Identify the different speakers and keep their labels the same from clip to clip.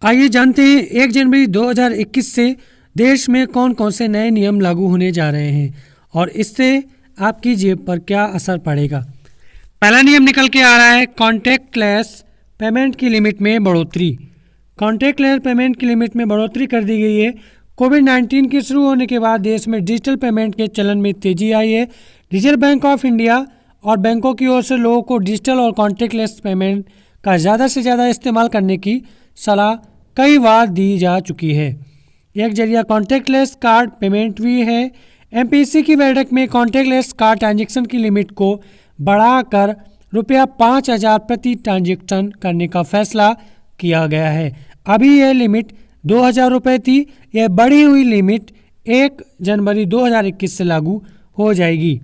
Speaker 1: आइए जानते हैं 1 जनवरी 2021 से देश में कौन कौन से नए नियम लागू होने जा रहे हैं और इससे आपकी जेब पर क्या असर पड़ेगा। पहला नियम निकल के आ रहा है कॉन्टैक्टलेस पेमेंट की लिमिट में बढ़ोतरी। कॉन्टैक्टलेस पेमेंट की लिमिट में बढ़ोतरी कर दी गई है। कोविड-19 के शुरू होने के बाद देश में डिजिटल पेमेंट के चलन में तेजी आई है। रिजर्व बैंक ऑफ इंडिया और बैंकों की ओर से लोगों को डिजिटल और कॉन्टैक्टलेस पेमेंट का ज़्यादा से ज़्यादा इस्तेमाल करने की सलाह कई बार दी जा चुकी है। एक जरिया कॉन्टैक्टलेस कार्ड पेमेंट भी है। एमपीसी की बैठक में कॉन्टैक्टलेस कार्ड ट्रांजैक्शन की लिमिट को बढ़ाकर ₹5,000 प्रति ट्रांजैक्शन करने का फैसला किया गया है। अभी यह लिमिट ₹2,000 थी। यह बढ़ी हुई लिमिट 1 जनवरी 2021 से लागू हो जाएगी।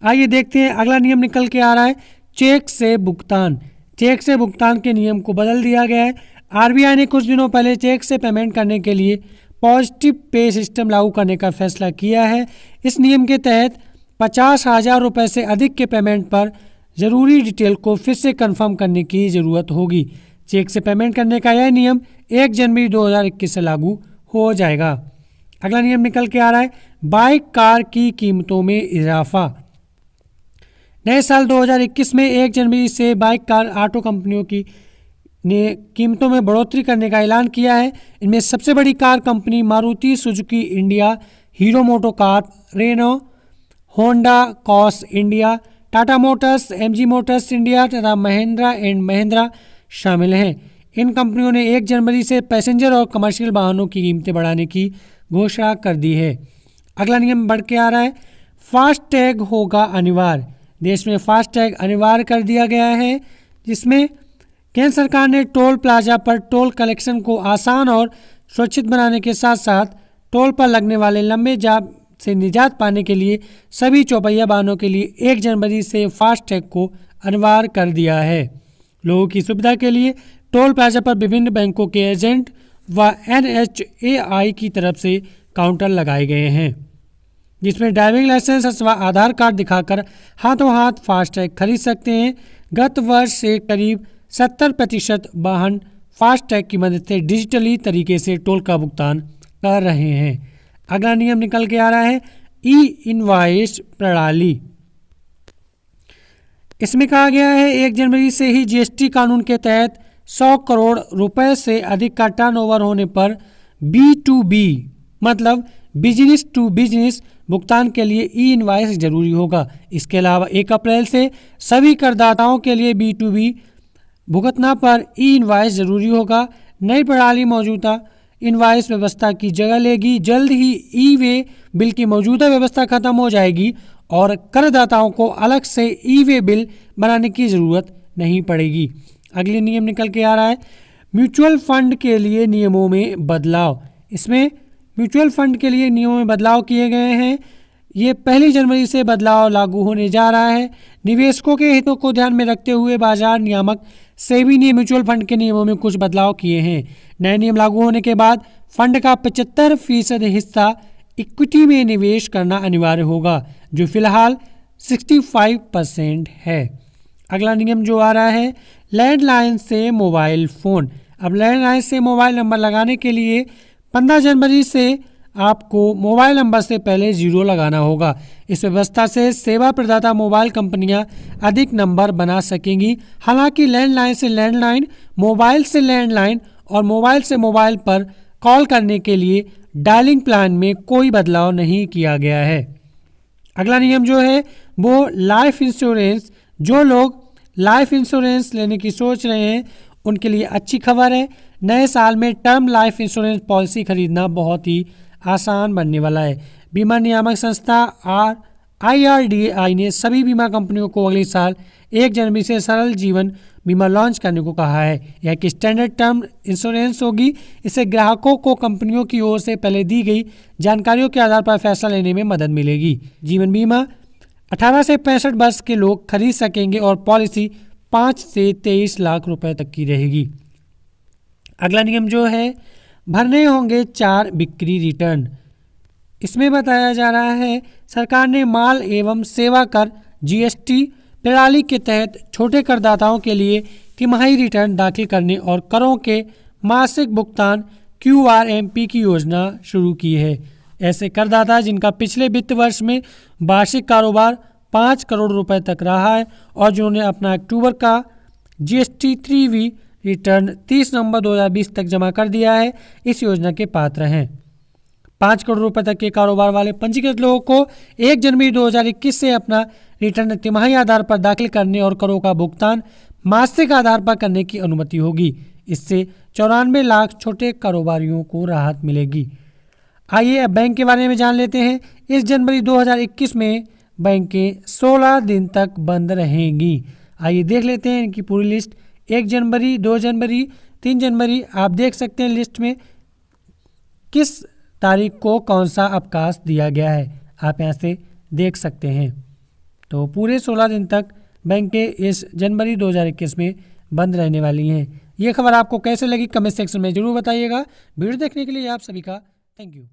Speaker 1: आइए देखते हैं अगला नियम निकल के आ रहा है चेक से भुगतान। चेक से भुगतान के नियम को बदल दिया गया है। आरबीआई ने कुछ दिनों पहले चेक से पेमेंट करने के लिए पॉजिटिव पे सिस्टम लागू करने का फैसला किया है। इस नियम के तहत ₹50,000 से अधिक के पेमेंट पर ज़रूरी डिटेल को फिर से कंफर्म करने की ज़रूरत होगी। चेक से पेमेंट करने का यह नियम 1 जनवरी 2021 से लागू हो जाएगा। अगला नियम निकल के आ रहा है बाइक कार की कीमतों में इजाफा। नए साल 2021 में 1 जनवरी से बाइक कार ऑटो कंपनियों की ने कीमतों में बढ़ोतरी करने का ऐलान किया है। इनमें सबसे बड़ी car company Maruti Suzuki India, Hero MotoCorp, Renault, Honda cars India, Tata Motors, MG Motors India तथा महिंद्रा एंड महिंद्रा शामिल हैं। इन कंपनियों ने 1 जनवरी से पैसेंजर और कमर्शियल वाहनों की कीमतें बढ़ाने की घोषणा कर दी है। अगला नियम बढ़ के आ रहा है फास्टैग होगा अनिवार्य। देश में फास्टैग अनिवार्य कर दिया गया है, जिसमें केंद्र सरकार ने टोल प्लाजा पर टोल कलेक्शन को आसान और सुरक्षित बनाने के साथ साथ टोल पर लगने वाले लंबे जाम से निजात पाने के लिए सभी चौपहिया वाहनों के लिए 1 जनवरी से फास्टैग को अनिवार्य कर दिया है। लोगों की सुविधा के लिए टोल प्लाजा पर विभिन्न बैंकों के एजेंट व NHAI की तरफ से काउंटर लगाए गए हैं, जिसमें ड्राइविंग लाइसेंस अथवा आधार कार्ड दिखाकर हाथों हाथ फास्टैग खरीद सकते हैं। गत वर्ष से करीब 70% वाहन फास्टैग की मदद से डिजिटली तरीके से टोल का भुगतान कर रहे हैं। अगला नियम निकल के आ रहा है ई इनवॉइस प्रणाली। इसमें कहा गया है 1 जनवरी से ही जीएसटी कानून के तहत 100 करोड़ रुपए से अधिक का टर्नओवर होने पर B2B मतलब बिजनेस टू बिजनेस भुगतान के लिए ई इनवॉइस जरूरी होगा। इसके अलावा 1 अप्रैल से सभी करदाताओं के लिए B2B भुगतना पर ई इनवॉइस जरूरी होगा। नई प्रणाली मौजूदा इनवॉइस व्यवस्था की जगह लेगी। जल्द ही ई वे बिल की मौजूदा व्यवस्था खत्म हो जाएगी और करदाताओं को अलग से ई वे बिल बनाने की ज़रूरत नहीं पड़ेगी। अगले नियम निकल के आ रहा है म्यूचुअल फंड के लिए नियमों में बदलाव। इसमें म्यूचुअल फंड के लिए नियमों में बदलाव किए गए हैं। ये 1 जनवरी से बदलाव लागू होने जा रहा है। निवेशकों के हितों को ध्यान में रखते हुए बाजार नियामक सेबी ने म्यूचुअल फंड के नियमों में कुछ बदलाव किए हैं। नए नियम लागू होने के बाद फंड का 75% हिस्सा इक्विटी में निवेश करना अनिवार्य होगा, जो फिलहाल 65% है। अगला नियम जो आ रहा है लैंडलाइन से मोबाइल फ़ोन। अब लैंडलाइन से मोबाइल नंबर लगाने के लिए 15 जनवरी से आपको मोबाइल नंबर से पहले 0 लगाना होगा। इस व्यवस्था से सेवा प्रदाता मोबाइल कंपनियां अधिक नंबर बना सकेंगी। हालांकि लैंडलाइन से लैंडलाइन, मोबाइल से लैंडलाइन और मोबाइल से मोबाइल पर कॉल करने के लिए डायलिंग प्लान में कोई बदलाव नहीं किया गया है। अगला नियम जो है वो लाइफ इंश्योरेंस। जो लोग लाइफ इंश्योरेंस लेने की सोच रहे हैं उनके लिए अच्छी खबर है। नए साल में टर्म लाइफ इंश्योरेंस पॉलिसी खरीदना बहुत ही आसान बनने वाला है। बीमा नियामक संस्था IRDAI ने सभी बीमा कंपनियों को अगले साल 1 जनवरी से सरल जीवन बीमा लॉन्च करने को कहा है। यह एक स्टैंडर्ड टर्म इंश्योरेंस होगी। इससे ग्राहकों को कंपनियों की ओर से पहले दी गई जानकारियों के आधार पर फैसला लेने में मदद मिलेगी। जीवन बीमा 18 से 65 वर्ष के लोग खरीद सकेंगे और पॉलिसी 5 से 23 लाख रुपए तक की रहेगी। अगला नियम जो है भरने होंगे 4 बिक्री रिटर्न। इसमें बताया जा रहा है सरकार ने माल एवं सेवा कर GST प्रणाली के तहत छोटे करदाताओं के लिए तिमाही रिटर्न दाखिल करने और करों के मासिक भुगतान QRMP की योजना शुरू की है। ऐसे करदाता जिनका पिछले वित्त वर्ष में वार्षिक कारोबार 5 करोड़ रुपए तक रहा है और जिन्होंने अपना अक्टूबर का GST 3V रिटर्न 30 नवंबर 2020 तक जमा कर दिया है, इस योजना के पात्र हैं। 5 करोड़ रुपए तक के कारोबार वाले पंजीकृत लोगों को 1 जनवरी 2021 से अपना रिटर्न तिमाही आधार पर दाखिल करने और करों का भुगतान मासिक आधार पर करने की अनुमति होगी। इससे 94 लाख छोटे कारोबारियों को राहत मिलेगी। आइए अब बैंक के बारे में जान लेते हैं। इस जनवरी 2021 में बैंकें 16 दिन तक बंद रहेंगी। आइए देख लेते हैं इनकी पूरी लिस्ट। 1 जनवरी, 2 जनवरी, 3 जनवरी, आप देख सकते हैं लिस्ट में किस तारीख को कौन सा अवकाश दिया गया है, आप यहाँ से देख सकते हैं। तो पूरे 16 दिन तक बैंकें इस जनवरी 2021 में बंद रहने वाली हैं। ये खबर आपको कैसे लगी कमेंट सेक्शन में ज़रूर बताइएगा। वीडियो देखने के लिए आप सभी का थैंक यू।